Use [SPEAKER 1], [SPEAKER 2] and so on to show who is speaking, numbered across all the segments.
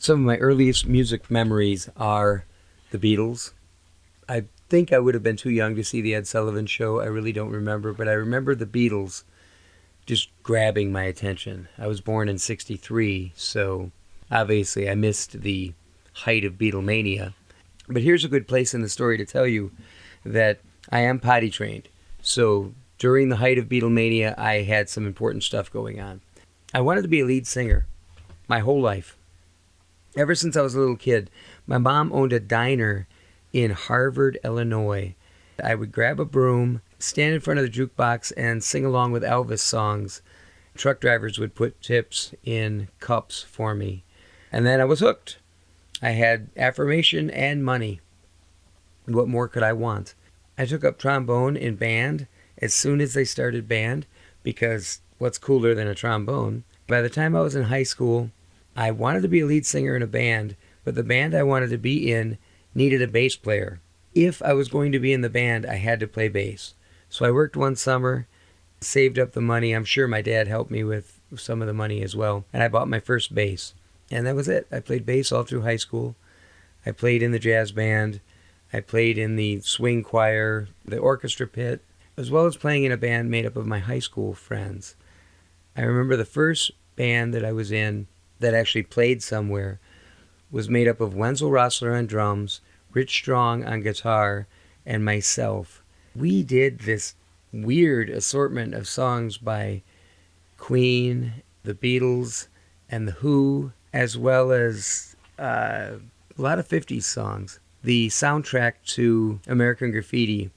[SPEAKER 1] Some of my earliest music memories are the Beatles. I think I would have been too young to see the Ed Sullivan Show. I really don't remember, but I remember the Beatles just grabbing my attention. I was born in '63, so obviously I missed the height of Beatlemania. But here's a good place in the story to tell you that I am potty trained. So during the height of Beatlemania, I had some important stuff going on. I wanted to be a lead singer my whole life. Ever since I was a little kid, my mom owned a diner in Harvard, Illinois. I would grab a broom, stand in front of the jukebox, and sing along with Elvis songs. Truck drivers would put tips in cups for me. And then I was hooked. I had affirmation and money. What more could I want? I took up trombone in band as soon as they started band, because what's cooler than a trombone? By the time I was in high school, I wanted to be a lead singer in a band, but the band I wanted to be in needed a bass player. If I was going to be in the band, I had to play bass. So I worked one summer, saved up the money. I'm sure my dad helped me with some of the money as well. And I bought my first bass. And that was it. I played bass all through high school. I played in the jazz band. I played in the swing choir, the orchestra pit, as well as playing in a band made up of my high school friends. I remember the first band that I was in that actually played somewhere was made up of Wenzel Roessler on drums, Rich Strong on guitar, and myself. We did this weird assortment of songs by Queen, the Beatles, and the Who, as well as a lot of 50s songs. The soundtrack to American Graffiti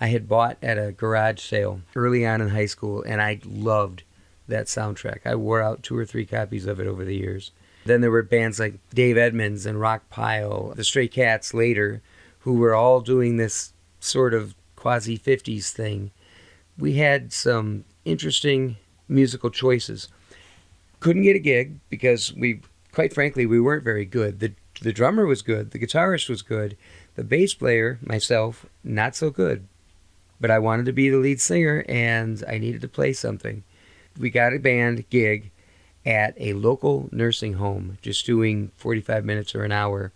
[SPEAKER 1] I had bought at a garage sale early on in high school, and I loved that soundtrack. I wore out 2 or 3 copies of it over the years. Then there were bands like Dave Edmunds and Rock Pile, the Stray Cats later, who were all doing this sort of quasi-50s thing. We had some interesting musical choices. Couldn't get a gig because quite frankly, we weren't very good. The drummer was good, the guitarist was good, the bass player, myself, not so good. But I wanted to be the lead singer and I needed to play something. We got a band gig at a local nursing home, just doing 45 minutes or an hour.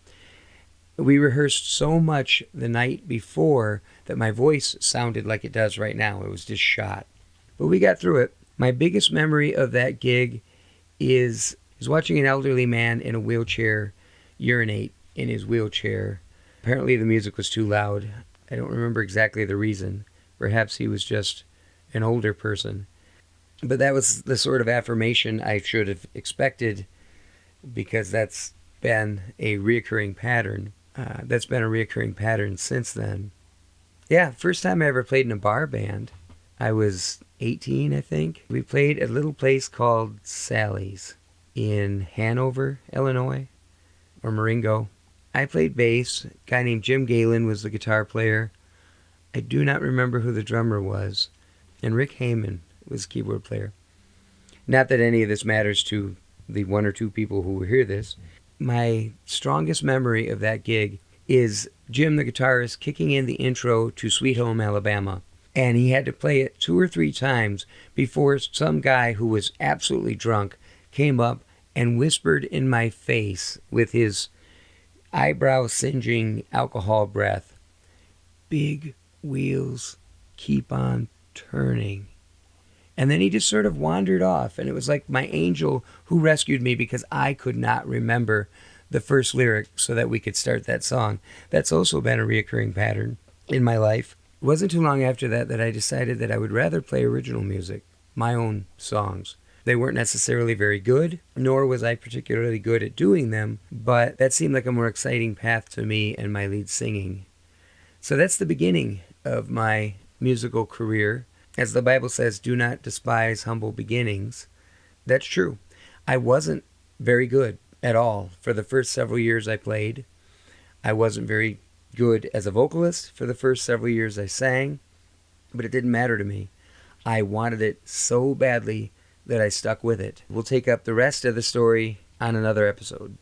[SPEAKER 1] We rehearsed so much the night before that my voice sounded like it does right now. It was just shot. But we got through it. My biggest memory of that gig is watching an elderly man in a wheelchair urinate in his wheelchair. Apparently the music was too loud. I don't remember exactly the reason. Perhaps he was just an older person. But that was the sort of affirmation I should have expected, because that's been a reoccurring pattern. Since then. Yeah, first time I ever played in a bar band, I was 18, I think. We played at a little place called Sally's in Hanover, Illinois, or Marengo. I played bass. A guy named Jim Galen was the guitar player. I do not remember who the drummer was. And Rick Heyman was keyboard player. Not that any of this matters to the 1 or 2 people who will hear this. My strongest memory of that gig is Jim, the guitarist, kicking in the intro to Sweet Home Alabama. And he had to play it 2 or 3 times before some guy who was absolutely drunk came up and whispered in my face with his eyebrow-singeing alcohol breath, "Big wheels keep on turning." And then he just sort of wandered off, and it was like my angel who rescued me, because I could not remember the first lyric so that we could start that song. That's also been a reoccurring pattern in my life. It wasn't too long after that I decided that I would rather play original music, my own songs. They weren't necessarily very good, nor was I particularly good at doing them, but that seemed like a more exciting path to me and my lead singing. So that's the beginning of my musical career. As the Bible says, do not despise humble beginnings. That's true. I wasn't very good at all for the first several years I played. I wasn't very good as a vocalist for the first several years I sang, but it didn't matter to me. I wanted it so badly that I stuck with it. We'll take up the rest of the story on another episode.